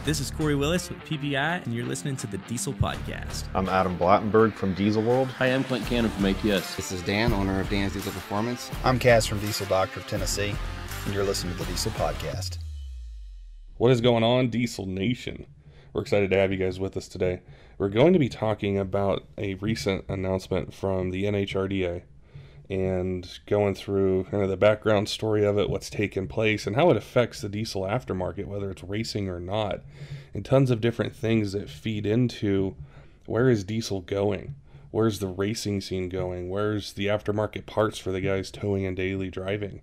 This is Corey Willis with PPEI, and you're listening to the Diesel Podcast. I'm Adam Blattenberg from Diesel World. Hi, I'm Clint Cannon from ATS. This is Dan, owner of ATS Diesel Performance. I'm Cass from Diesel Doctor of Tennessee, and you're listening to the Diesel Podcast. What is going on, Diesel Nation? We're excited to have you guys with us today. We're going to be talking about a recent announcement from the NHRDA and going through kind of the background story of it, what's taken place, and how it affects the diesel aftermarket, whether it's racing or not, and tons of different things that feed into where is diesel going, where's the racing scene going, where's the aftermarket parts for the guys towing and daily driving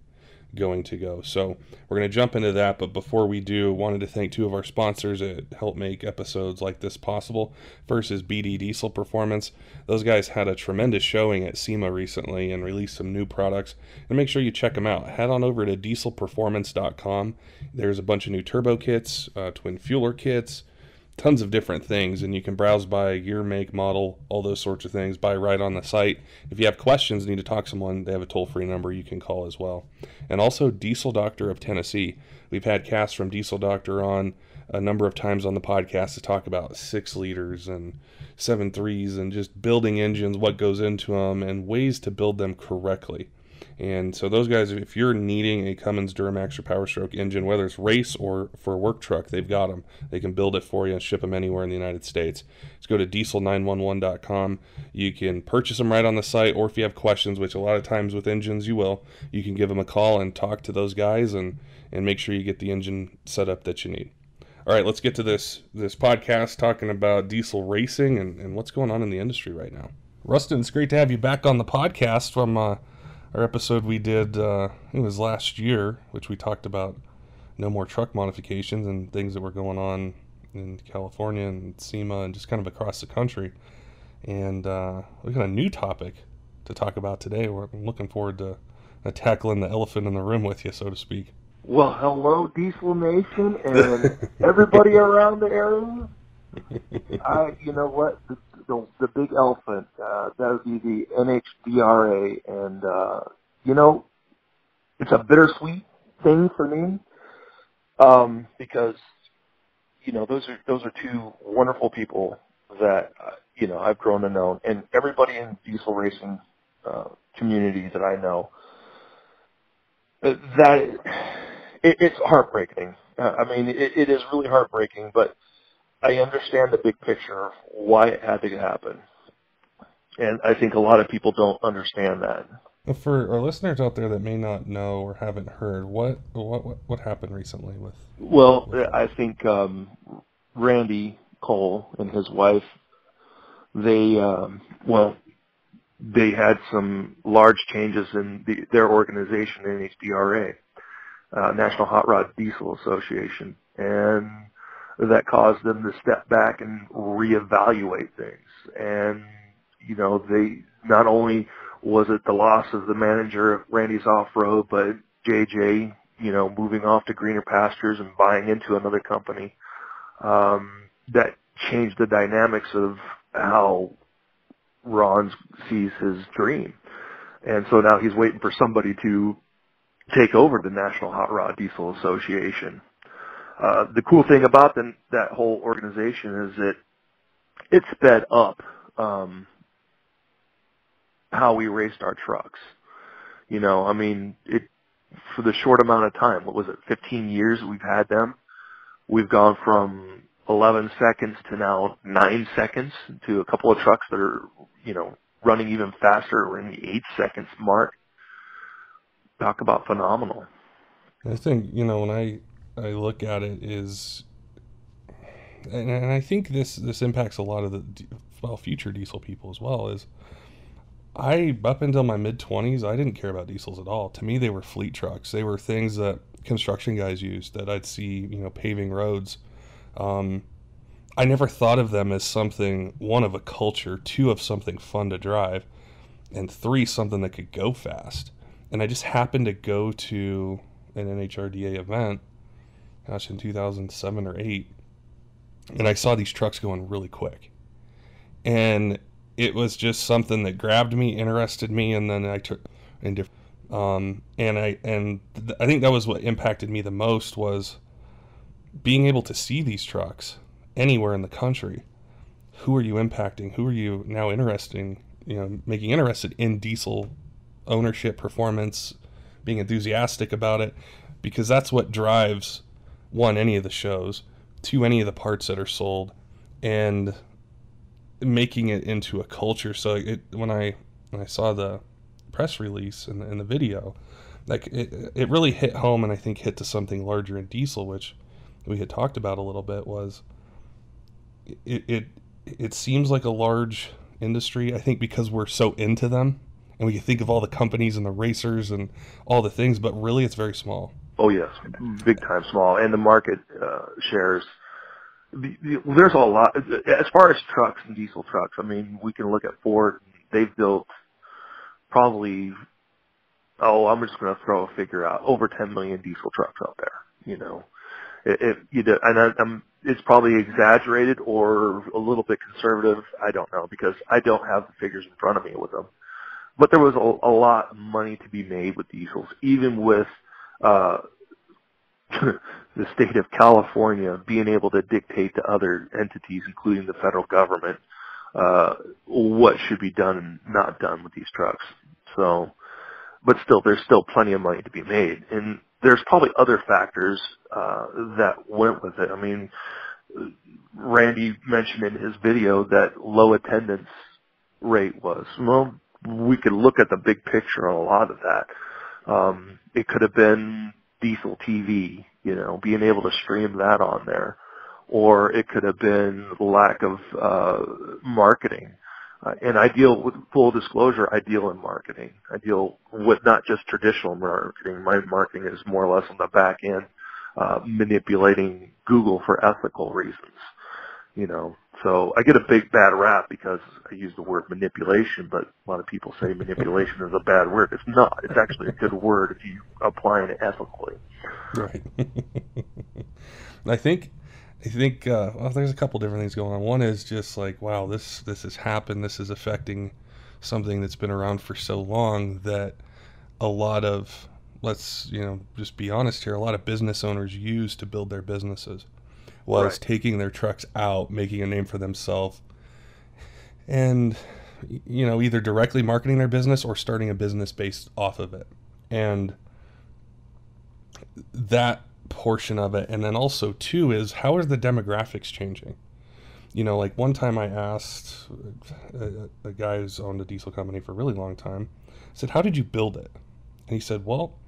going to go. So we're going to jump into that, but before we do, wanted to thank two of our sponsors that help make episodes like this possible. First is BD Diesel Performance. Those guys had a tremendous showing at SEMA recently and released some new products, and make sure you check them out. Head on over to dieselperformance.com. There's a bunch of new turbo kits, twin fueler kits, tons of different things, and you can browse by year, make, model, all those sorts of things, buy right on the site. If you have questions, need to talk to someone, they have a toll-free number you can call as well. And also Diesel Doctor of Tennessee. We've had Cass from Diesel Doctor on a number of times on the podcast to talk about 6 liters and 7.3s and just building engines, what goes into them, and ways to build them correctly. And so those guys, if you're needing a Cummins, Duramax, or Powerstroke engine, whether it's race or for a work truck, they've got them. They can build it for you and ship them anywhere in the United States. Just go to diesel911.com. You can purchase them right on the site, or if you have questions, which a lot of times with engines you will, you can give them a call and talk to those guys and make sure you get the engine set up that you need. All right, let's get to this podcast talking about diesel racing and what's going on in the industry right now. Rustin, it's great to have you back on the podcast from our episode we did, it was last year, which we talked about no more truck modifications and things that were going on in California and SEMA and just kind of across the country. And we got a new topic to talk about today. I'm looking forward to tackling the elephant in the room with you, so to speak. Well, hello, Diesel Nation, and everybody around the area. You know what? The big elephant, that would be the NHDRA, and, it's a bittersweet thing for me, because, those are two wonderful people that, I've grown to know, and everybody in diesel racing community that I know, it's heartbreaking. It is really heartbreaking, but I understand the big picture of why it had to happen. And I think a lot of people don't understand that. For our listeners out there that may not know or haven't heard, what happened recently with... Well, I think Randy Cole and his wife, they had some large changes in their organization, NHDRA, National Hot Rod Diesel Association, and that caused them to step back and reevaluate things. And, they not only was it the loss of the manager of Randy's Off-Road, but JJ, moving off to greener pastures and buying into another company, that changed the dynamics of how Ron sees his dream. And so now he's waiting for somebody to take over the National Hot Rod Diesel Association. The cool thing about that whole organization is that it sped up how we raced our trucks. For the short amount of time, what was it, 15 years we've had them, we've gone from 11 seconds to now 9 seconds to a couple of trucks that are, running even faster. We're in the 8 seconds mark. Talk about phenomenal. I think, when I look at it is, and I think this impacts a lot of the future diesel people as well, is up until my mid-20s, I didn't care about diesels at all. To me, they were fleet trucks. They were things that construction guys used that I'd see, paving roads. I never thought of them as something, 1, of a culture, 2, of something fun to drive, and 3, something that could go fast. And I just happened to go to an NHRDA event, in 2007 or 8, and I saw these trucks going really quick. And it was just something that grabbed me, interested me, and then I took and I think that was what impacted me the most was being able to see these trucks anywhere in the country, who are you impacting? Who are you now making interested in diesel ownership, performance, being enthusiastic about it? Because that's what drives, one, any of the shows, two, any of the parts that are sold, and making it into a culture. So when I saw the press release and the video, like it really hit home, and I think hit to something larger in diesel, which we had talked about a little bit, was it seems like a large industry, I think, because we're so into them, and we can think of all the companies and the racers and all the things, but really it's very small. Oh yes, big time small, and the market shares. There's a lot as far as trucks and diesel trucks. I mean, we can look at Ford. They've built probably, I'm just going to throw a figure out, over 10 million diesel trucks out there. It's probably exaggerated or a little bit conservative. I don't know, because I don't have the figures in front of me with them. But there was a lot of money to be made with diesels, even with the state of California being able to dictate to other entities, including the federal government, what should be done and not done with these trucks. So, but still, there's still plenty of money to be made. And there's probably other factors that went with it. I mean, Randy mentioned in his video that low attendance rate was. Well, we could look at the big picture on a lot of that. It could have been diesel TV, being able to stream that on there. Or it could have been lack of marketing. And with full disclosure, I deal in marketing. I deal with not just traditional marketing. My marketing is more or less on the back end, manipulating Google for ethical reasons. So I get a big bad rap because I use the word manipulation, but a lot of people say manipulation is a bad word. It's not. It's actually a good word if you apply it ethically. Right. I think there's a couple different things going on. One is just like, wow, this has happened. This is affecting something that's been around for so long that a lot of, let's just be honest here, a lot of business owners use to build their businesses was right. Taking their trucks out, making a name for themselves, and either directly marketing their business or starting a business based off of it. And that portion of it, and then also too is, how is the demographics changing? Like one time I asked a guy who's owned a diesel company for a really long time, I said, how did you build it? And he said, well,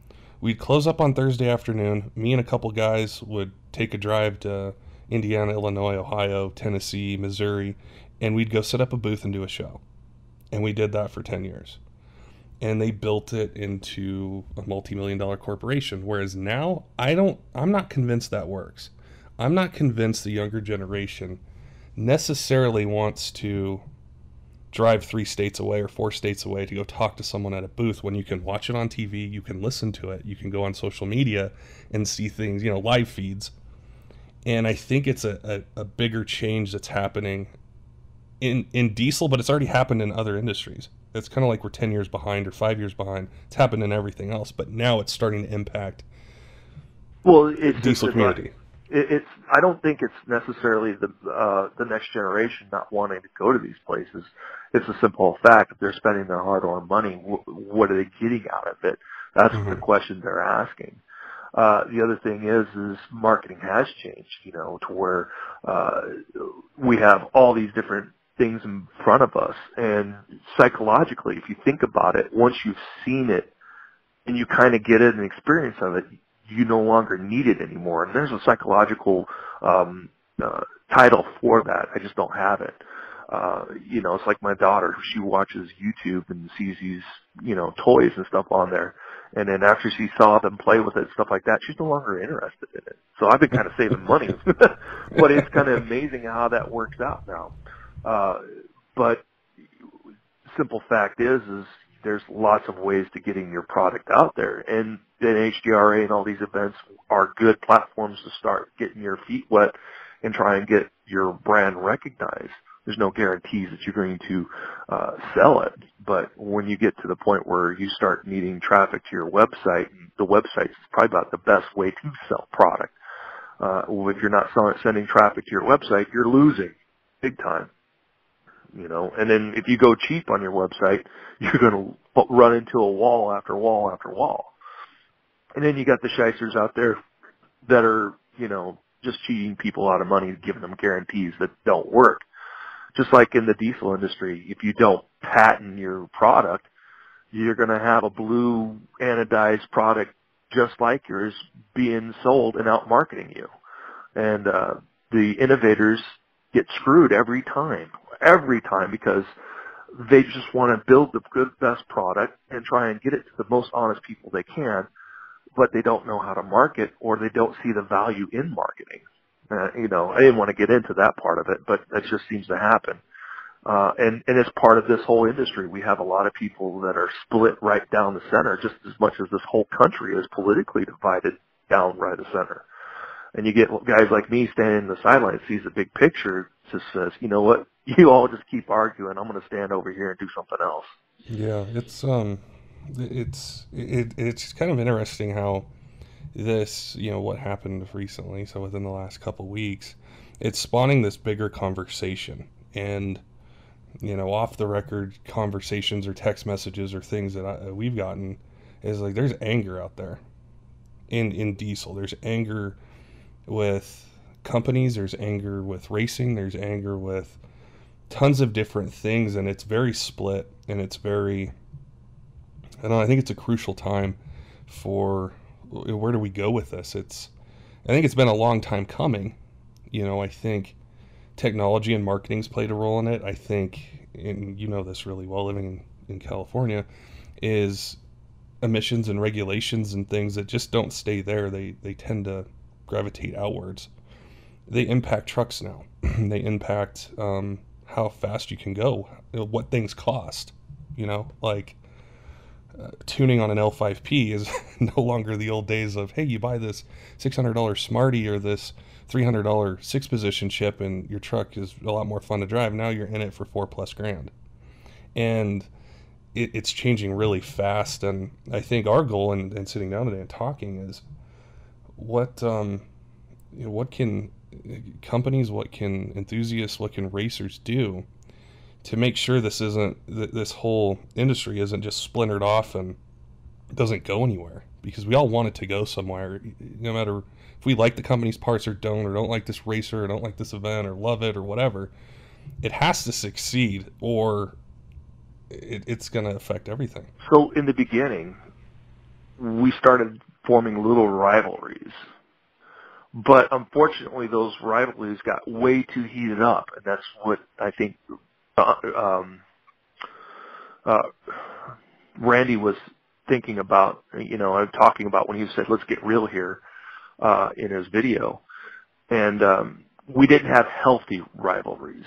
we'd close up on Thursday afternoon, me and a couple guys would take a drive to Indiana, Illinois, Ohio, Tennessee, Missouri, and we'd go set up a booth and do a show. And we did that for 10 years. And they built it into a multi-million-dollar corporation. Whereas now, I'm not convinced that works. I'm not convinced the younger generation necessarily wants to drive 3 states away or 4 states away to go talk to someone at a booth when you can watch it on TV, you can listen to it, you can go on social media and see things, live feeds. And I think it's a bigger change that's happening in diesel, but it's already happened in other industries. It's kind of like we're 10 years behind or 5 years behind. It's happened in everything else, but now it's starting to impact it's diesel community. I don't think it's necessarily the next generation not wanting to go to these places. It's a simple fact that they're spending their hard-earned money. What are they getting out of it? That's the question they're asking. The other thing is marketing has changed, to where we have all these different things in front of us. And psychologically, if you think about it, once you've seen it and you kind of get an experience of it, you no longer need it anymore. And there's a psychological title for that. I just don't have it. It's like my daughter. She watches YouTube and sees these, toys and stuff on there. And then after she saw them play with it, stuff like that, she's no longer interested in it. So I've been kind of saving money. But it's kind of amazing how that works out now. But simple fact is there's lots of ways to getting your product out there. And then HDRA and all these events are good platforms to start getting your feet wet and try and get your brand recognized. There's no guarantees that you're going to sell it. But when you get to the point where you start needing traffic to your website, the website is probably about the best way to sell product. If you're not sending traffic to your website, you're losing big time. And then if you go cheap on your website, you're going to run into a wall after wall after wall. And then you got the shysters out there that are, just cheating people out of money, giving them guarantees that don't work. Just like in the diesel industry, if you don't patent your product, you're going to have a blue anodized product just like yours being sold and out marketing you. And the innovators get screwed every time, because they just want to build the good, best product and try and get it to the most honest people they can, but they don't know how to market, or they don't see the value in marketing. I didn't want to get into that part of it, but that just seems to happen. And it's part of this whole industry. We have a lot of people that are split right down the center, just as much as this whole country is politically divided down right the center. And you get guys like me standing in the sidelines, sees the big picture, just says, you know what, you all just keep arguing. I'm going to stand over here and do something else. Yeah, it's kind of interesting how this, what happened recently, so within the last couple of weeks, it's spawning this bigger conversation. And, off the record conversations or text messages or things that we've gotten is like, there's anger out there in diesel. There's anger with companies, there's anger with racing, there's anger with tons of different things, and it's very split, and it's very, I think it's a crucial time for where do we go with this. I think it's been a long time coming. I think technology and marketing's played a role in it. I think, and this really well, living in California, is emissions and regulations and things that just don't stay there. They tend to gravitate outwards. They impact trucks now. They impact how fast you can go, what things cost. Tuning on an L5P is no longer the old days of, hey, you buy this $600 Smarty or this $300 6-position chip and your truck is a lot more fun to drive. Now you're in it for $4+ grand. And it's changing really fast. And I think our goal in sitting down today and talking is what can companies, what can enthusiasts, what can racers do to make sure this whole industry isn't just splintered off and doesn't go anywhere, because we all want it to go somewhere, no matter if we like the company's parts or don't like this racer or don't like this event or love it or whatever. It has to succeed, or it's going to affect everything. So in the beginning, we started forming little rivalries. But unfortunately, those rivalries got way too heated up, and that's what I think Randy was thinking about, talking about when he said, let's get real here, in his video. And we didn't have healthy rivalries.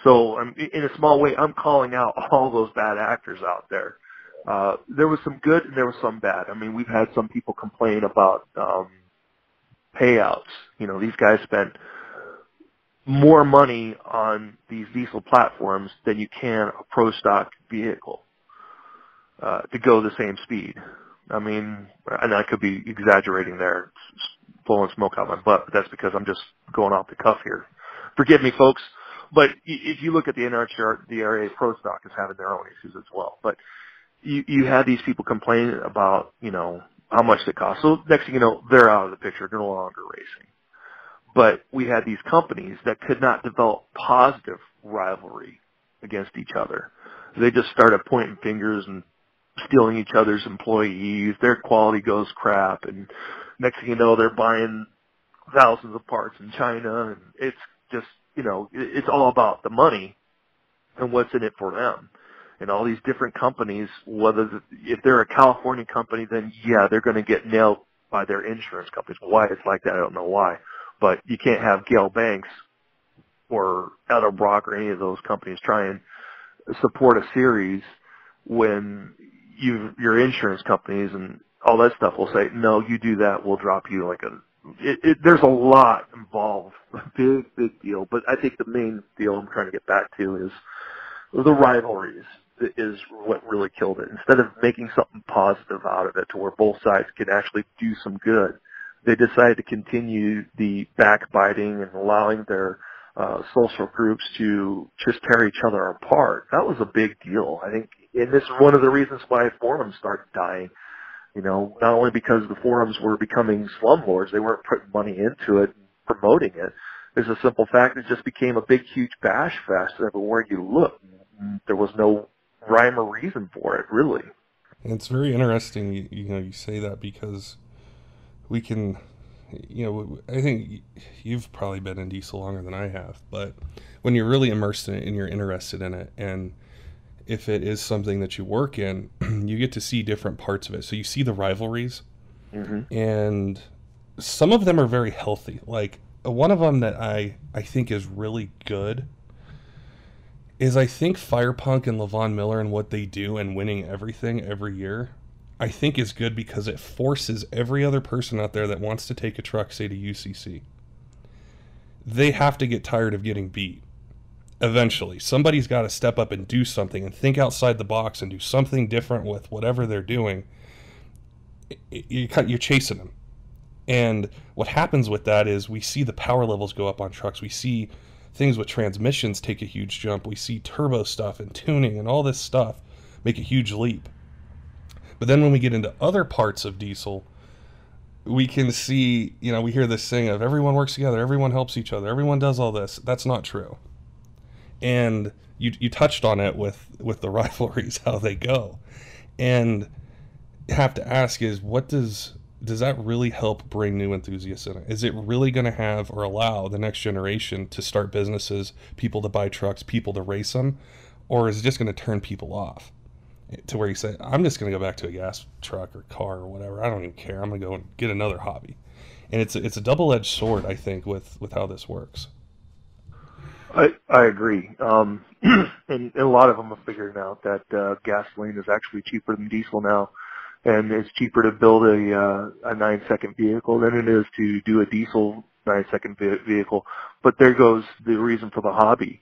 So in a small way, I'm calling out all those bad actors out there. There was some good and there was some bad. We've had some people complain about payouts. These guys spent more money on these diesel platforms than you can a pro stock vehicle to go the same speed. And I could be exaggerating there, blowing smoke out my butt, but that's because I'm just going off the cuff here. Forgive me, folks. But if you look at the NHRA, the area pro stock is having their own issues as well. But you had these people complaining about, how much it costs. So next thing you know, they're out of the picture. They're no longer racing. But we had these companies that could not develop positive rivalry against each other. They just started pointing fingers and stealing each other's employees. Their quality goes crap. And next thing you know, they're buying thousands of parts in China. And it's just, it's all about the money and what's in it for them. And all these different companies, if they're a California company, then yeah, they're going to get nailed by their insurance companies. Why it's like that, I don't know why. But you can't have Gale Banks or Edelbrock or any of those companies try and support a series when your insurance companies and all that stuff will say, no, you do that, we'll drop you there's a lot involved, a big deal. But I think the main deal I'm trying to get back to is the rivalries is what really killed it. Instead of making something positive out of it to where both sides can actually do some good, they decided to continue the backbiting and allowing their social groups to just tear each other apart. That was a big deal, I think, and this is one of the reasons why forums started dying. You know, not only because the forums were becoming slumlords, they weren't putting money into it and promoting it. There's a simple fact, it just became a big, huge bash fest everywhere you look. There was no rhyme or reason for it, really. And it's very interesting, you say that, because we can, I think you've probably been in diesel longer than I have, but when you're really immersed in it and you're interested in it, and if it is something that you work in, you get to see different parts of it. So you see the rivalries, and some of them are very healthy. Like, one of them that I think is really good is, I think Firepunk and Levon Miller and what they do and winning everything every year, I think is good because it forces every other person out there that wants to take a truck, say to UCC, they have to get tired of getting beat. Eventually, somebody's got to step up and do something and think outside the box and do something different with whatever they're doing. You're chasing them. And what happens with that is we see the power levels go up on trucks. We see things with transmissions take a huge jump. We see turbo stuff and tuning and all this stuff make a huge leap. But then when we get into other parts of diesel, we can see, we hear this thing of everyone works together, everyone helps each other, everyone does all this. That's not true. And you touched on it with the rivalries, how they go. And you have to ask is, what does that really help bring new enthusiasts in it? Is it really going to have or allow the next generation to start businesses, people to buy trucks, people to race them? Or is it just going to turn people off to where you say, I'm just going to go back to a gas truck or car or whatever. I don't even care. I'm going to go and get another hobby. And it's a double-edged sword, I think, with how this works. I agree. And a lot of them are figuring out that gasoline is actually cheaper than diesel now. And it's cheaper to build a 9-second vehicle than it is to do a diesel 9-second vehicle. But there goes the reason for the hobby.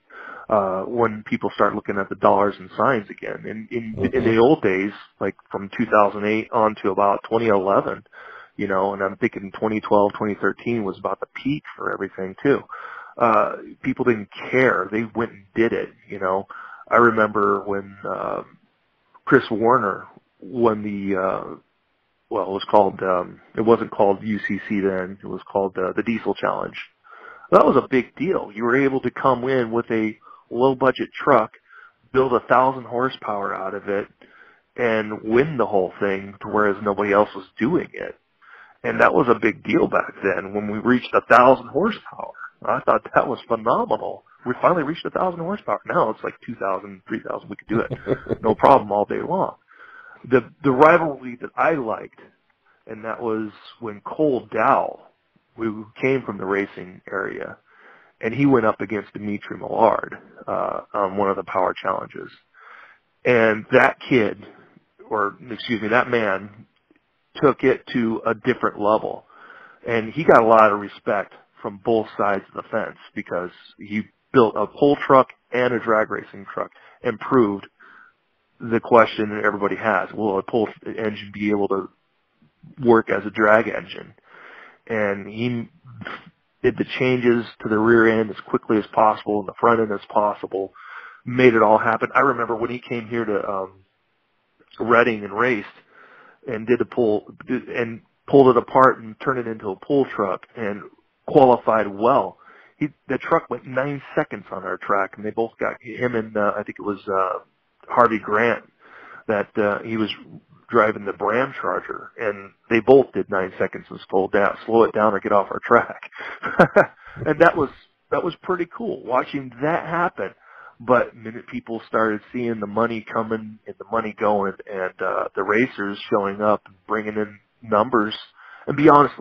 When people start looking at the dollars and signs again. In the old days, like from 2008 on to about 2011, and I'm thinking 2012, 2013 was about the peak for everything too. People didn't care. They went and did it, I remember when Chris Warner won the, it was called, it wasn't called UCC then, it was called the Diesel Challenge. That was a big deal. You were able to come in with a low-budget truck, build 1,000 horsepower out of it, and win the whole thing, whereas nobody else was doing it. And that was a big deal back then when we reached 1,000 horsepower. I thought that was phenomenal. We finally reached 1,000 horsepower. Now it's like 2,000, 3,000. We could do it. No problem all day long. The rivalry that I liked, and that was when Cole Dow, who came from the racing area, and he went up against Dimitri Millard on one of the power challenges. And that that man took it to a different level. And he got a lot of respect from both sides of the fence because he built a pull truck and a drag racing truck and proved the question that everybody has. Will a pull engine be able to work as a drag engine? And he did the changes to the rear end as quickly as possible and the front end as possible, made it all happen. I remember when he came here to Reading and raced and did a pull and pulled it apart and turned it into a pull truck and qualified well. The truck went 9 seconds on our track, and they both got him and I think it was Harvey Grant that he was driving the Bram Charger, and they both did 9 seconds and slow it down or get off our track. And that was pretty cool watching that happen. But the minute people started seeing the money coming and the money going and the racers showing up and bringing in numbers, and be honest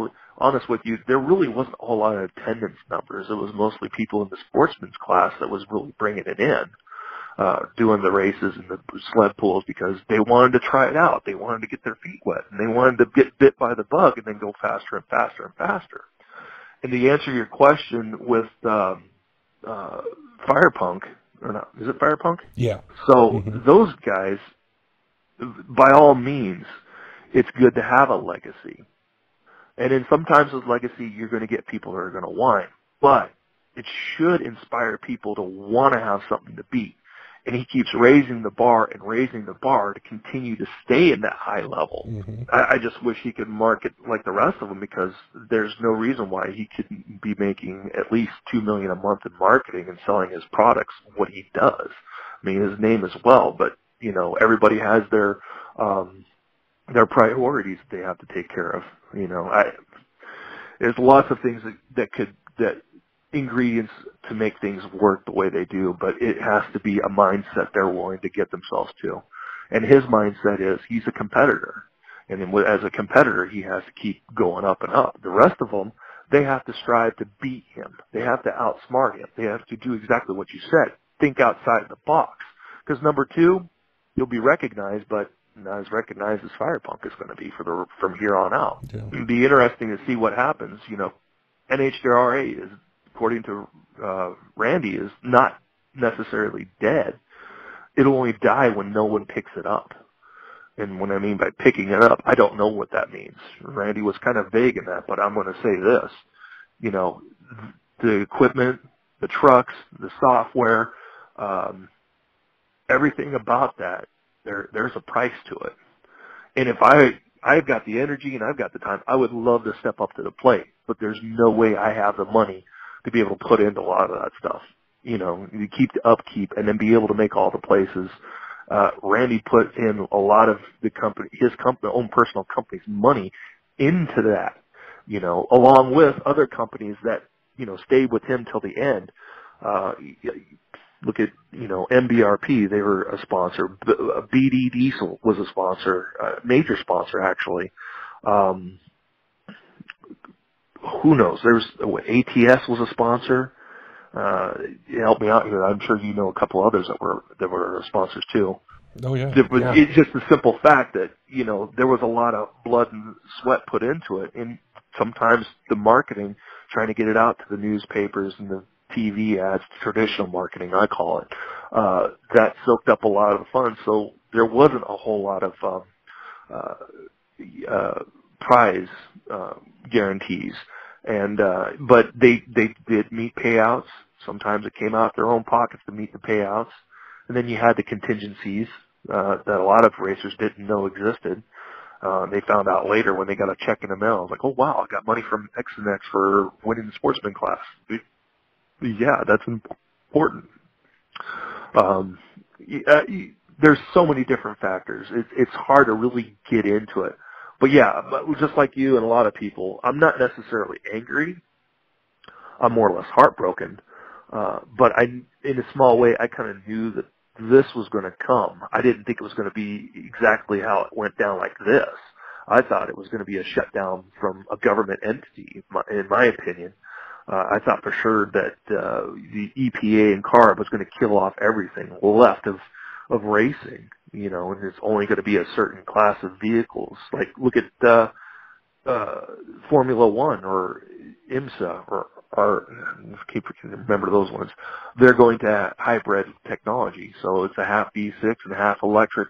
with you, there really wasn't a whole lot of attendance numbers. It was mostly people in the sportsman's class that was really bringing it in, doing the races and the sled pulls because they wanted to try it out. They wanted to get their feet wet, and they wanted to get bit by the bug and then go faster and faster and faster. And to answer your question with Firepunk, or not, is it Firepunk? Yeah. So those guys, by all means, it's good to have a legacy. And then sometimes with legacy, you're going to get people that are going to whine. But it should inspire people to want to have something to beat. And he keeps raising the bar to continue to stay in that high level. Mm-hmm. I just wish he could market like the rest of them, because there's no reason why he couldn't be making at least $2 million a month in marketing and selling his products, what he does. I mean, his name as well, but, you know, everybody has their priorities that they have to take care of. You know, there's lots of things that ingredients to make things work the way they do, but it has to be a mindset they're willing to get themselves to. And his mindset is he's a competitor. And then as a competitor, he has to keep going up and up. The rest of them, they have to strive to beat him. They have to outsmart him. They have to do exactly what you said. Think outside the box. Because number two, you'll be recognized, but not as recognized as Firepunk is going to be from here on out. Yeah. It'd be interesting to see what happens. You know, NHRA is, according to Randy, is not necessarily dead. It'll only die when no one picks it up. And what I mean by picking it up, I don't know what that means. Randy was kind of vague in that, but I'm going to say this. You know, the equipment, the trucks, the software, everything about that, there's a price to it. And if I've got the energy and I've got the time, I would love to step up to the plate, but there's no way I have the money to be able to put into a lot of that stuff. You know, you keep the upkeep and then be able to make all the places. Randy put in a lot of his own personal company's money into that, you know, along with other companies that, you know, stayed with him till the end. Look at, you know, MBRP, they were a sponsor. BD Diesel was a sponsor, a major sponsor, actually. Who knows? ATS was a sponsor. Help me out here. I'm sure you know a couple others that were sponsors too. Oh yeah. It's just the simple fact that, you know, there was a lot of blood and sweat put into it, and sometimes the marketing, trying to get it out to the newspapers and the TV ads, traditional marketing, I call it, that soaked up a lot of the funds. So there wasn't a whole lot of prize guarantees, and but they did meet payouts. Sometimes it came out of their own pockets to meet the payouts, and then you had the contingencies that a lot of racers didn't know existed. They found out later when they got a check in the mail. I was like, oh wow, I got money from X and X for winning the sportsman class. Yeah, that's important. There's so many different factors. It's hard to really get into it. But yeah, just like you and a lot of people, I'm not necessarily angry. I'm more or less heartbroken. But in a small way, I kind of knew that this was going to come. I didn't think it was going to be exactly how it went down like this. I thought it was going to be a shutdown from a government entity, in my opinion. I thought for sure that the EPA and CARB was going to kill off everything left of racing, you know, and it's only going to be a certain class of vehicles. Like, look at Formula One or IMSA or I can't remember those ones. They're going to hybrid technology, so it's a half V6 and half electric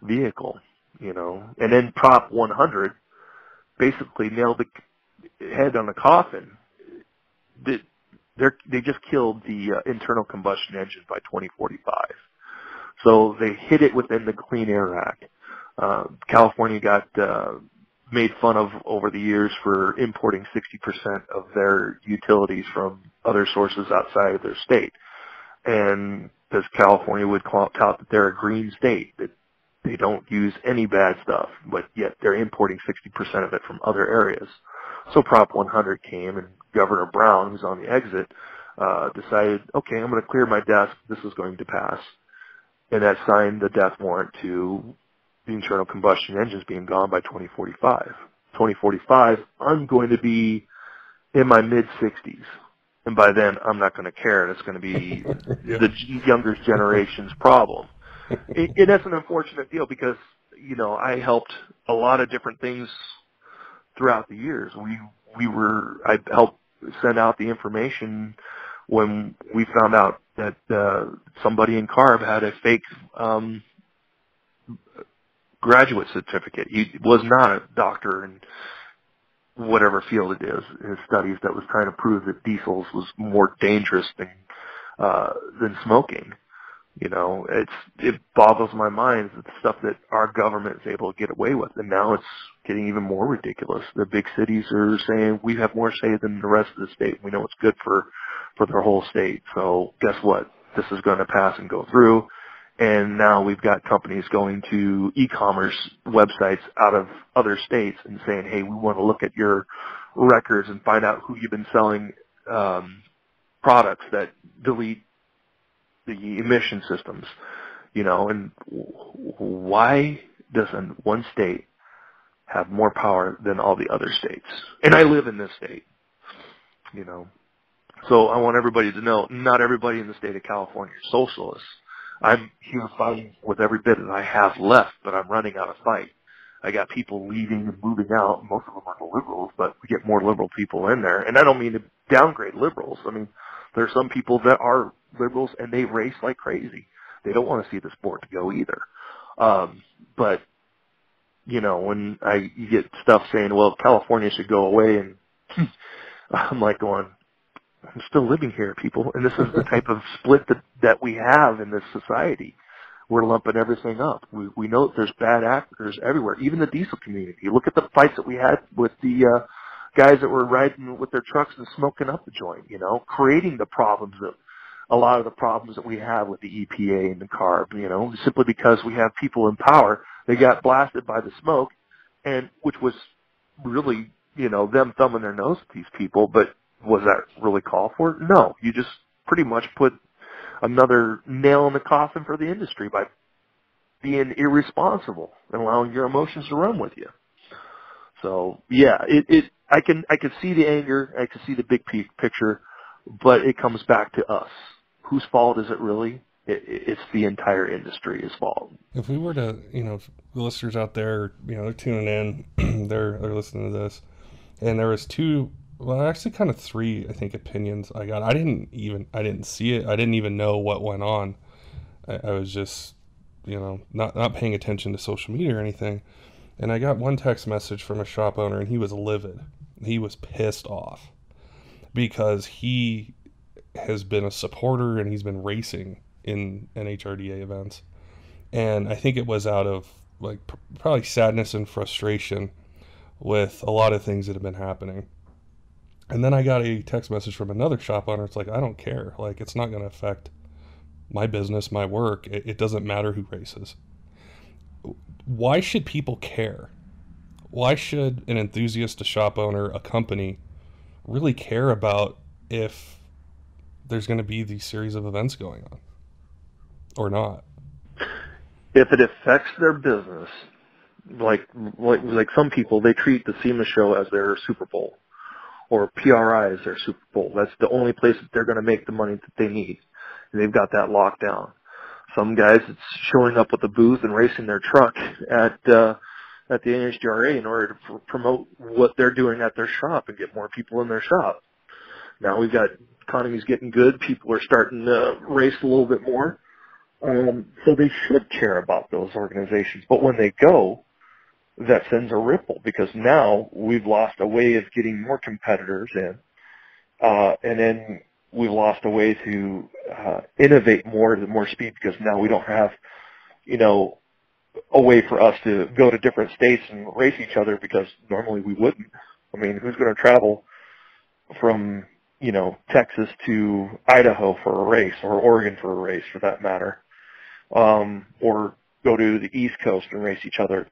vehicle, you know. And then Prop 100 basically nailed the head on the coffin. They just killed the internal combustion engine by 2045. So they hid it within the Clean Air Act. California got made fun of over the years for importing 60% of their utilities from other sources outside of their state. And because California would tout that they're a green state, that they don't use any bad stuff, but yet they're importing 60% of it from other areas. So Prop 100 came, and Governor Brown, who's on the exit, decided, okay, I'm going to clear my desk. This is going to pass. And that signed the death warrant to the internal combustion engines being gone by 2045. 2045, I'm going to be in my mid-60s. And by then, I'm not going to care, and it's going to be the younger generation's problem. And that's an unfortunate deal because, you know, I helped a lot of different things throughout the years. I helped send out the information when we found out that somebody in CARB had a fake graduate certificate. He was not a doctor and whatever field it is, studies that was trying to prove that diesels was more dangerous than smoking. It boggles my mind that the stuff that our government is able to get away with, and now it's getting even more ridiculous. The big cities are saying we have more say than the rest of the state. We know it's good for their whole state. So guess what? This is going to pass and go through. And now we've got companies going to e-commerce websites out of other states and saying, hey, we want to look at your records and find out who you've been selling products that delete the emission systems, and why doesn't one state have more power than all the other states? And I live in this state, So I want everybody to know, not everybody in the state of California is socialists. I'm here fighting with every bit that I have left, but I'm running out of fight. I got people leaving and moving out. Most of them are the liberals, but we get more liberal people in there. And I don't mean to downgrade liberals. I mean, there are some people that are liberals and they race like crazy. They don't want to see the sport to go either. But, when you get stuff saying, well, California should go away, and I'm like going, I'm still living here, people. And this is the type of split that we have in this society. We're lumping everything up. We know that there's bad actors everywhere, even the diesel community. You look at the fights that we had with the guys that were riding with their trucks and smoking up the joint, creating the problems a lot of the problems that we have with the EPA and the CARB, simply because we have people in power. They got blasted by the smoke, and which was really, them thumbing their nose at these people. But was that really called for? No. You just pretty much put another nail in the coffin for the industry by being irresponsible and allowing your emotions to run with you. So yeah, I can see the anger, I can see the big picture, but it comes back to us. Whose fault is it really? It's the entire industry's fault. If we were to, the listeners out there, they're tuning in, they're listening to this, and there was actually kind of three, I think, opinions I got. I didn't see it. I didn't even know what went on. I was just, not paying attention to social media or anything. And I got one text message from a shop owner, and he was livid. He was pissed off because he has been a supporter and he's been racing in NHRDA events. And I think it was out of probably sadness and frustration with a lot of things that have been happening. And then I got a text message from another shop owner. It's like, I don't care. It's not going to affect my business, my work. It doesn't matter who races. Why should people care? Why should an enthusiast, a shop owner, a company really care about if there's going to be these series of events going on or not? If it affects their business, like some people, they treat the SEMA show as their Super Bowl, or PRI as their Super Bowl. That's the only place that they're going to make the money that they need. And they've got that locked down. Some guys, it's showing up with a booth and racing their truck at the NHRA in order to promote what they're doing at their shop and get more people in their shop. Now we've got economy's getting good. People are starting to race a little bit more. So they should care about those organizations. But when they go, that sends a ripple, because now we've lost a way of getting more competitors in. And then we've lost a way to innovate more at more speed, because now we don't have, a way for us to go to different states and race each other, because normally we wouldn't. I mean, who's going to travel from, Texas to Idaho for a race, or Oregon for a race for that matter, or go to the East Coast and race each other?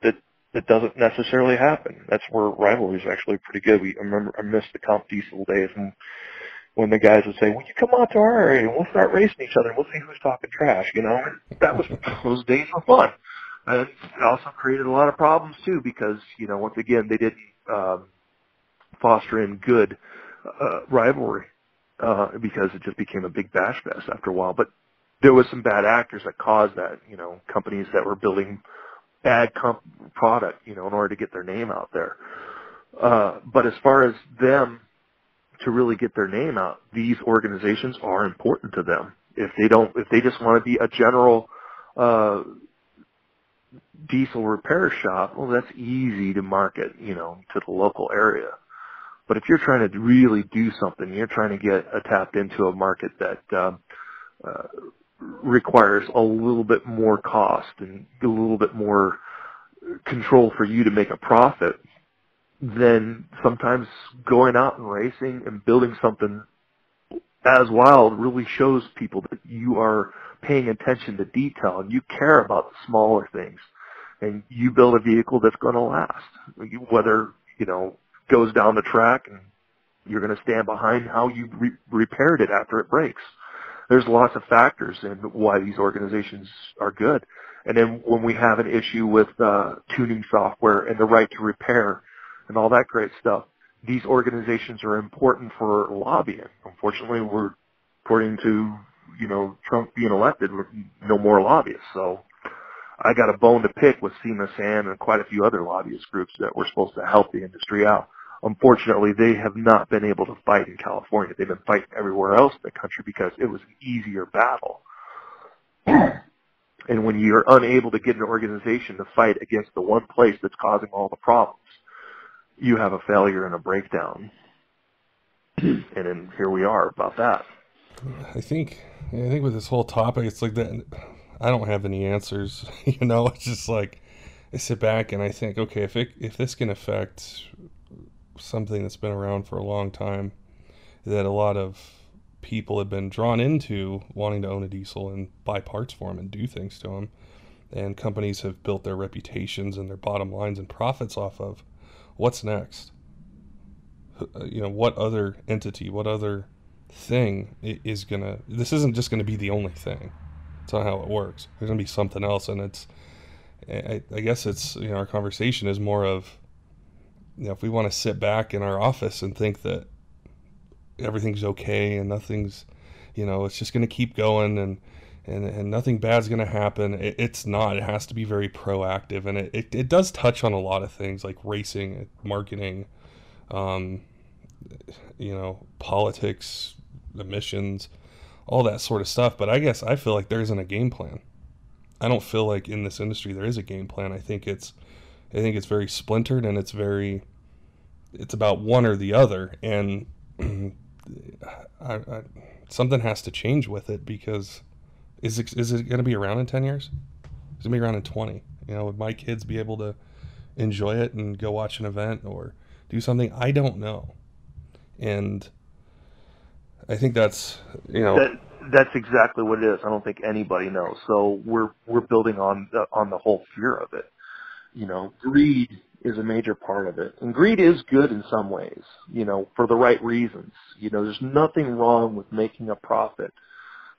That doesn't necessarily happen. That's where Rivalry is actually pretty good. I missed the Comp Diesel days when the guys would say, "Well, you come out to our area and we'll start racing each other and we'll see who's talking trash." Those days were fun. And it also created a lot of problems too, because once again they didn't foster in good rivalry, because it just became a big bash fest after a while. But there was some bad actors that caused that. Companies that were building bad product, in order to get their name out there. But as far as them to really get their name out, these organizations are important to them. If they just want to be a general diesel repair shop, well, that's easy to market, to the local area. But if you're trying to really do something, you're trying to get tapped into a market that requires a little bit more cost and a little bit more control for you to make a profit, then sometimes going out and racing and building something as wild really shows people that you are paying attention to detail and you care about the smaller things. And you build a vehicle that's going to last, whether, goes down the track and you're going to stand behind how you repaired it after it breaks. There's lots of factors in why these organizations are good. And then when we have an issue with tuning software and the right to repair and all that great stuff, these organizations are important for lobbying. Unfortunately, according to, Trump being elected, we're no more lobbyists. So I got a bone to pick with SEMA, SAN, and quite a few other lobbyist groups that were supposed to help the industry out. Unfortunately, they have not been able to fight in California. They've been fighting everywhere else in the country because it was an easier battle. And when you're unable to get an organization to fight against the one place that's causing all the problems, you have a failure and a breakdown. And then here we are about that. I think with this whole topic, it's like that. I don't have any answers. It's just like I sit back and I think, okay, if this can affect something that's been around for a long time, that a lot of people have been drawn into wanting to own a diesel and buy parts for them and do things to them, and companies have built their reputations and their bottom lines and profits off of, what's next? What other entity, what other thing is gonna, this isn't just gonna be the only thing. It's not how it works. There's gonna be something else, and I guess it's, our conversation is more of, if we want to sit back in our office and think that everything's okay and nothing's, it's just going to keep going and nothing bad's going to happen. It's not. It has to be very proactive, and it does touch on a lot of things like racing, marketing, politics, emissions, all that sort of stuff. But I feel like there isn't a game plan. I don't feel like in this industry there is a game plan. I think it's very splintered, and it's about one or the other, and something has to change with it, because is it going to be around in 10 years? Is it going to be around in 20? Would my kids be able to enjoy it and go watch an event or do something? I don't know. And I think that's, That's exactly what it is. I don't think anybody knows. So we're building on the whole fear of it. Greed is a major part of it. And greed is good in some ways, for the right reasons. There's nothing wrong with making a profit.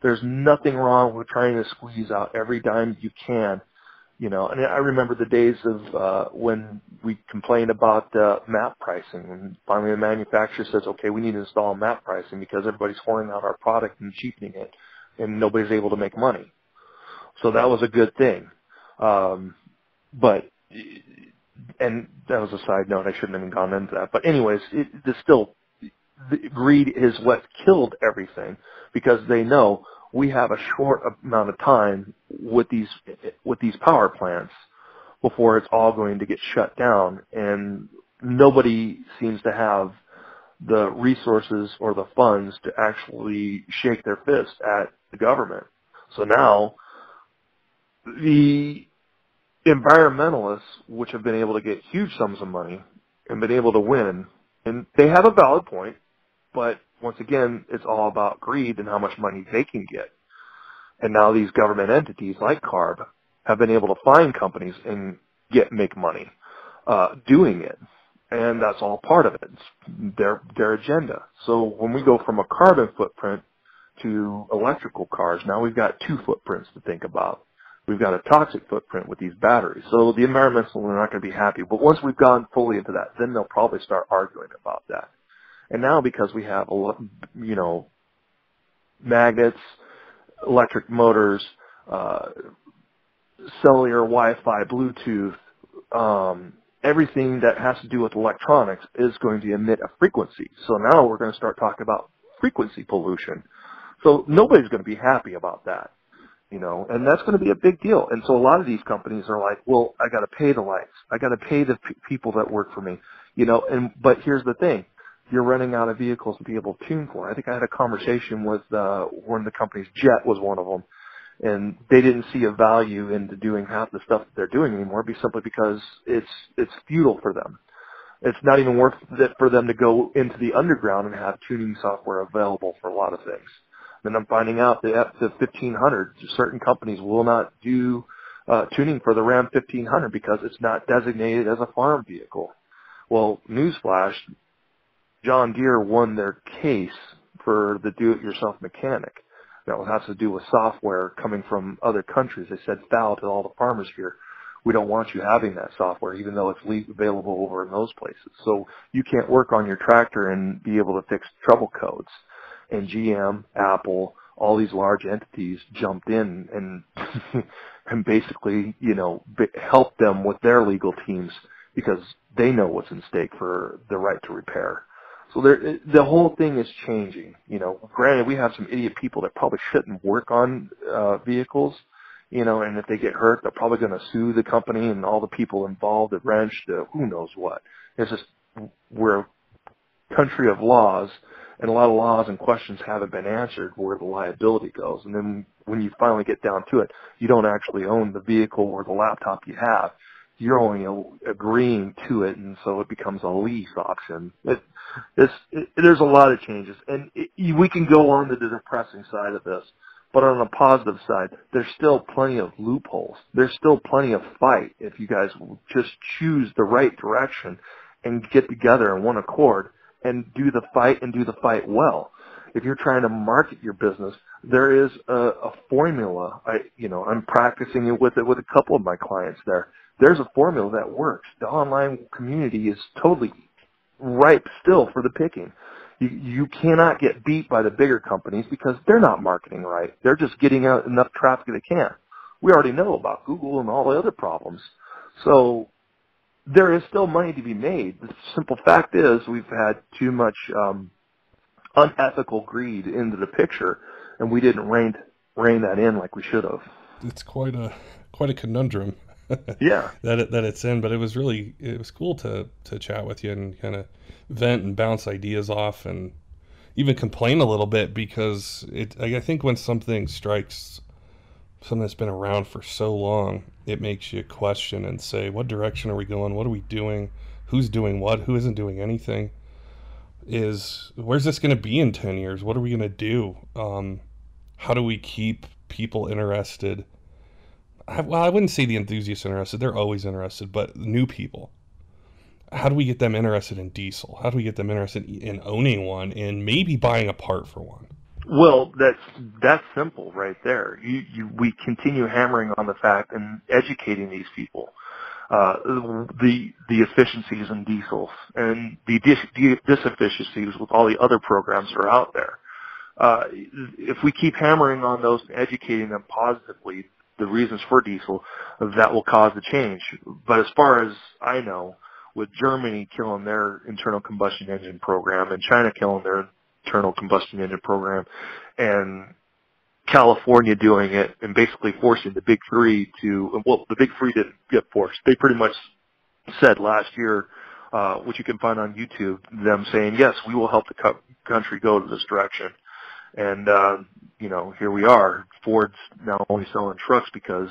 There's nothing wrong with trying to squeeze out every dime you can. And I remember the days of when we complained about map pricing, and finally the manufacturer says, okay, we need to install map pricing because everybody's whoring out our product and cheapening it, and nobody's able to make money. So that was a good thing. And that was a side note. I shouldn't have even gone into that. But anyways, greed is what killed everything, because they know we have a short amount of time with these power plants before it's all going to get shut down, and nobody seems to have the resources or the funds to actually shake their fist at the government. So now the environmentalists, which have been able to get huge sums of money and been able to win, and they have a valid point, but once again, it's all about greed and how much money they can get. And now these government entities like CARB have been able to find companies and make money doing it. And that's all part of it. It's their agenda. So when we go from a carbon footprint to electrical cars, now we've got two footprints to think about. We've got a toxic footprint with these batteries. So the environmentalists are not going to be happy. But once we've gone fully into that, then they'll probably start arguing about that. And now because we have, magnets, electric motors, cellular, Wi-Fi, Bluetooth, everything that has to do with electronics is going to emit a frequency. So now we're going to start talking about frequency pollution. So nobody's going to be happy about that, and that's going to be a big deal. And so a lot of these companies are like, well, I got to pay the lights. I got to pay the people that work for me, but here's the thing. you're running out of vehicles to be able to tune for. I think I had a conversation with one of the companies, Jet was one of them, and they didn't see a value into doing half the stuff that they're doing anymore, simply because it's futile for them. It's not even worth it for them to go into the underground and have tuning software available for a lot of things. Then I'm finding out that up to 1500, certain companies will not do tuning for the Ram 1500 because it's not designated as a farm vehicle. Well, newsflash, John Deere won their case for the do-it-yourself mechanic. That has to do with software coming from other countries. They said foul to all the farmers here. We don't want you having that software, even though it's available over in those places. So you can't work on your tractor and be able to fix trouble codes. And GM, Apple, all these large entities jumped in and and basically, helped them with their legal teams because they know what's in stake for the right to repair. So the whole thing is changing. Granted, we have some idiot people that probably shouldn't work on vehicles, and if they get hurt, they're probably going to sue the company and all the people involved at wrench to who knows what. It's just we're a country of laws, and a lot of laws and questions haven't been answered where the liability goes. And then when you finally get down to it, you don't actually own the vehicle or the laptop you have. You're only agreeing to it, and so it becomes a lease auction. There's a lot of changes, and we can go on to the depressing side of this, but on the positive side, there's still plenty of loopholes. There's still plenty of fight if you guys just choose the right direction and get together in one accord and do the fight and do the fight well. If you're trying to market your business, there is a formula. I'm practicing it with a couple of my clients there. There's a formula that works. The online community is totally ripe still for the picking. You cannot get beat by the bigger companies because they're not marketing right. They're just getting out enough traffic they can. We already know about Google and all the other problems. So there is still money to be made. The simple fact is we've had too much unethical greed into the picture, and we didn't rein that in like we should have. It's quite a conundrum. Yeah, that it's in, but it was cool to chat with you and kind of vent and bounce ideas off and even complain a little bit, because I think when something strikes something that's been around for so long, it makes you question and say, what direction are we going? What are we doing? Who's doing what? Who isn't doing anything? Where's this going to be in 10 years? What are we going to do? How do we keep people interested? I wouldn't say the enthusiasts interested. They're always interested, but new people. How do we get them interested in diesel? How do we get them interested in owning one and maybe buying a part for one? Well, that's simple right there. We continue hammering on the fact and educating these people, the efficiencies in diesels and the disefficiencies with all the other programs that are out there. If we keep hammering on those and educating them positively, the reasons for diesel, that will cause the change. But as far as I know, with Germany killing their internal combustion engine program and China killing their internal combustion engine program and California doing it and basically forcing the big three the big three didn't get forced. They pretty much said last year, which you can find on YouTube, them saying, yes, we will help the country go to this direction. And, here we are. Ford's now only selling trucks because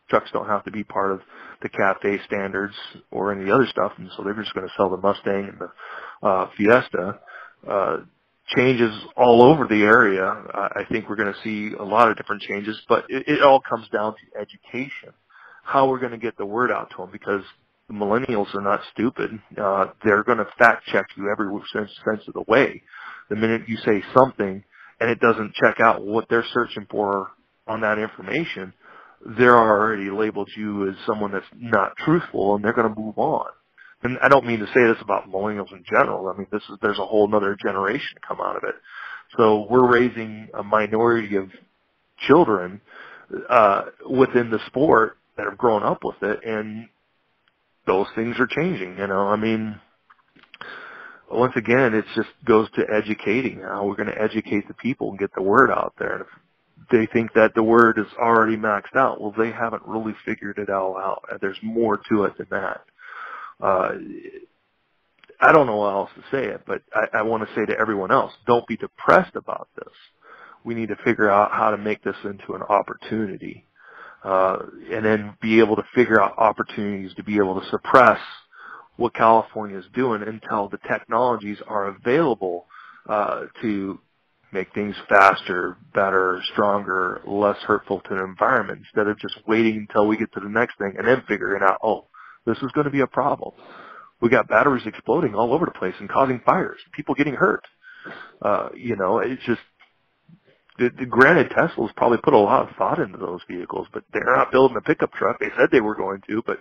trucks don't have to be part of the Cathey standards or any other stuff, and so they're just going to sell the Mustang and the Fiesta. Changes all over the area. I think we're going to see a lot of different changes, but it all comes down to education, how we're going to get the word out to them, because the millennials are not stupid. They're going to fact check you every sense of the way. The minute you say something and it doesn't check out what they're searching for on that information, they're already labeled you as someone that's not truthful, and they're going to move on. And I don't mean to say this about millennials in general. I mean, there's a whole other generation to come out of it. So we're raising a minority of children within the sport that have grown up with it, and those things are changing. I mean, once again, it just goes to educating. How we're going to educate the people and get the word out there. And if they think that the word is already maxed out, well, they haven't really figured it all out. There's more to it than that. I don't know how else to say it, but I want to say to everyone else, don't be depressed about this. We need to figure out how to make this into an opportunity, and then be able to figure out opportunities to be able to suppress what California is doing until the technologies are available to make things faster, better, stronger, less hurtful to the environment, instead of just waiting until we get to the next thing and then figuring out, oh, this is going to be a problem. We got batteries exploding all over the place and causing fires, people getting hurt. It's just, granted, Tesla's probably put a lot of thought into those vehicles, but they're not building a pickup truck. They said they were going to, but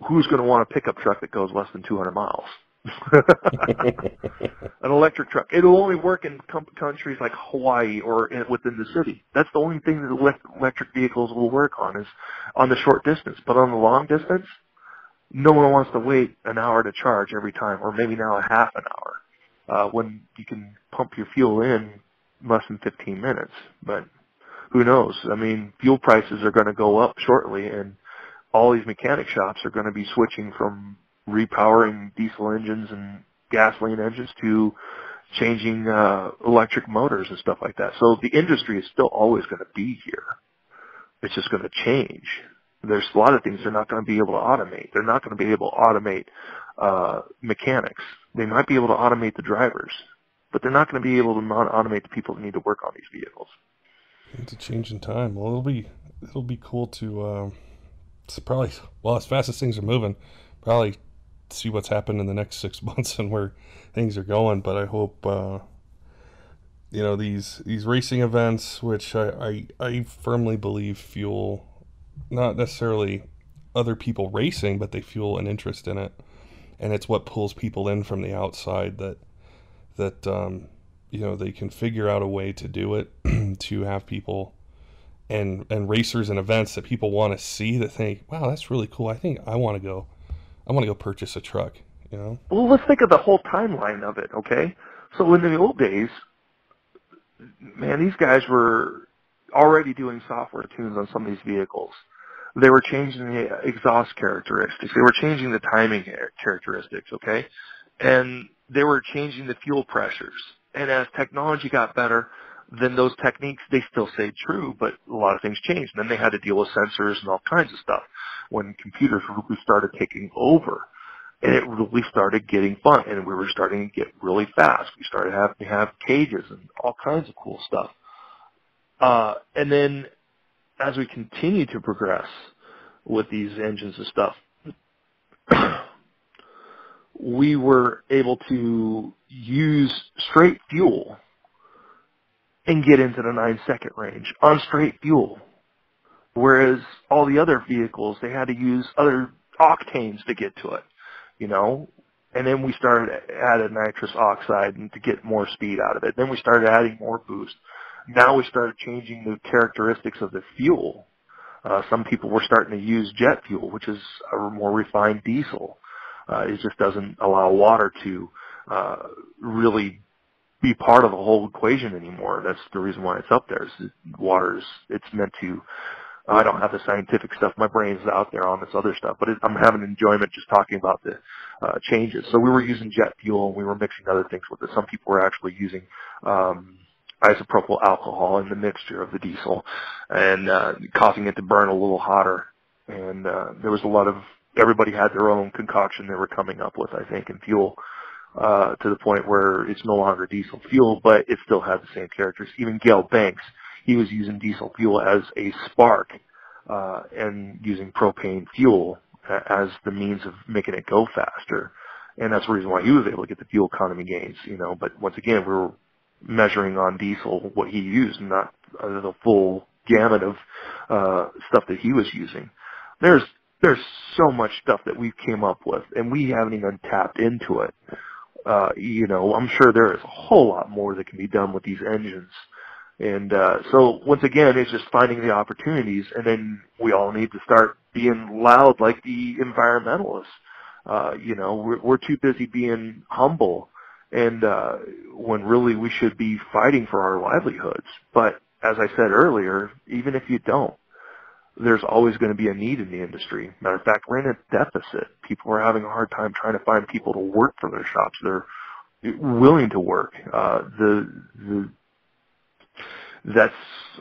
who's going to want a pickup truck that goes less than 200 miles? An electric truck. It'll only work in countries like Hawaii or within the city. That's the only thing that electric vehicles will work on, is on the short distance. But on the long distance, no one wants to wait an hour to charge every time, or maybe now a half an hour, when you can pump your fuel in less than 15 minutes. But who knows? I mean, fuel prices are going to go up shortly, and all these mechanic shops are going to be switching from repowering diesel engines and gasoline engines to changing electric motors and stuff like that. So the industry is still always going to be here. It's just going to change. There's a lot of things they're not going to be able to automate. They're not going to be able to automate mechanics. They might be able to automate the drivers, but they're not going to be able to automate the people that need to work on these vehicles. It's a change in time. Well, it'll be cool to probably, well, as fast as things are moving, probably see what's happened in the next 6 months and where things are going. But I hope these racing events, which I firmly believe fuel not necessarily other people racing, but they fuel an interest in it, and it's what pulls people in from the outside that they can figure out a way to do it to have people and racers and events that people want to see, that think, wow, that's really cool. I think I want to go purchase a truck, Well, let's think of the whole timeline of it, okay? So in the old days, man, these guys were already doing software tunes on some of these vehicles. They were changing the exhaust characteristics. They were changing the timing characteristics, okay? And they were changing the fuel pressures. And as technology got better, then those techniques, they still stayed true, but a lot of things changed. And then they had to deal with sensors and all kinds of stuff when computers really started taking over. And it really started getting fun, and we were starting to get really fast. We started having to have cages and all kinds of cool stuff. And then as we continue to progress with these engines and stuff, we were able to use straight fuel and get into the 9-second range on straight fuel. Whereas all the other vehicles, they had to use other octanes to get to it, And then we started adding nitrous oxide and to get more speed out of it. Then we started adding more boost. Now we started changing the characteristics of the fuel. Some people were starting to use jet fuel, which is a more refined diesel. It just doesn't allow water to really be part of the whole equation anymore. That's the reason why it's up there. It's meant to, I don't have the scientific stuff. My brain's out there on this other stuff, but I'm having enjoyment just talking about the changes. So we were using jet fuel, and we were mixing other things with it. Some people were actually using isopropyl alcohol in the mixture of the diesel and causing it to burn a little hotter. And there was a lot of, everybody had their own concoction they were coming up with, I think, in fuel, to the point where it's no longer diesel fuel, but it still had the same characters. Even Gale Banks, he was using diesel fuel as a spark and using propane fuel as the means of making it go faster. And that's the reason why he was able to get the fuel economy gains, But once again, we were measuring on diesel what he used, not the full gamut of stuff that he was using. There's so much stuff that we came up with, and we haven't even tapped into it. I'm sure there is a whole lot more that can be done with these engines. And so once again, it's just finding the opportunities, and then we all need to start being loud like the environmentalists. We're too busy being humble, and when really we should be fighting for our livelihoods. But as I said earlier, even if you don't, there's always going to be a need in the industry. Matter of fact, we're in a deficit. People are having a hard time trying to find people to work for their shops. They're willing to work. That's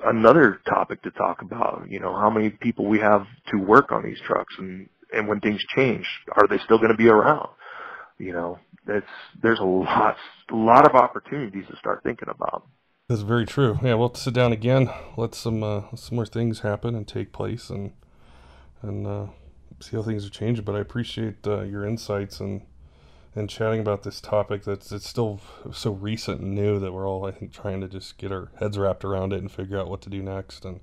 another topic to talk about. You know, how many people we have to work on these trucks, and when things change, are they still going to be around? You know, there's a lot of opportunities to start thinking about. That's very true. Yeah, we'll sit down again, let some more things happen and take place, and see how things are changing. But I appreciate your insights and chatting about this topic it's still so recent and new that we're all, I think, trying to just get our heads wrapped around it and figure out what to do next and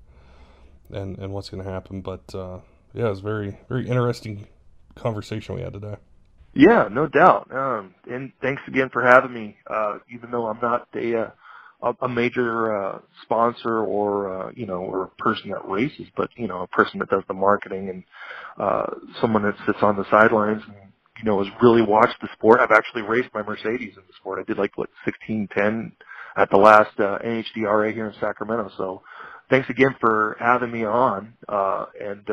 what's going to happen. But yeah, it was very, very interesting conversation we had today. Yeah, no doubt. And thanks again for having me. Even though I'm not a major sponsor or a person that races, but a person that does the marketing and someone that sits on the sidelines and has really watched the sport. I've actually raced my Mercedes in the sport. I did 16:10 at the last NHDRA here in Sacramento. So thanks again for having me on. And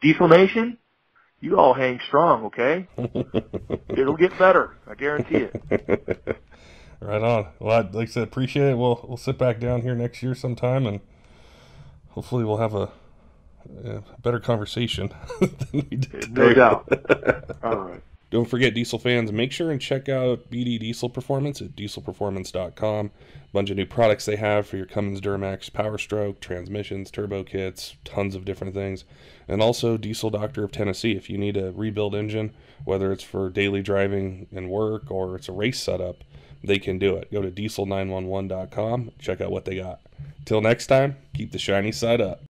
Diesel Nation, you all hang strong, okay? It'll get better. I guarantee it. Right on. Well, like I said, appreciate it. We'll sit back down here next year sometime, and hopefully we'll have a better conversation than we did today. No doubt. All right. Don't forget, diesel fans, make sure and check out BD Diesel Performance at dieselperformance.com. A bunch of new products they have for your Cummins, Duramax, Powerstroke, transmissions, turbo kits, tons of different things. And also Diesel Doctor of Tennessee. If you need a rebuild engine, whether it's for daily driving and work or it's a race setup, they can do it. Go to diesel911.com, check out what they got. Till next time, keep the shiny side up.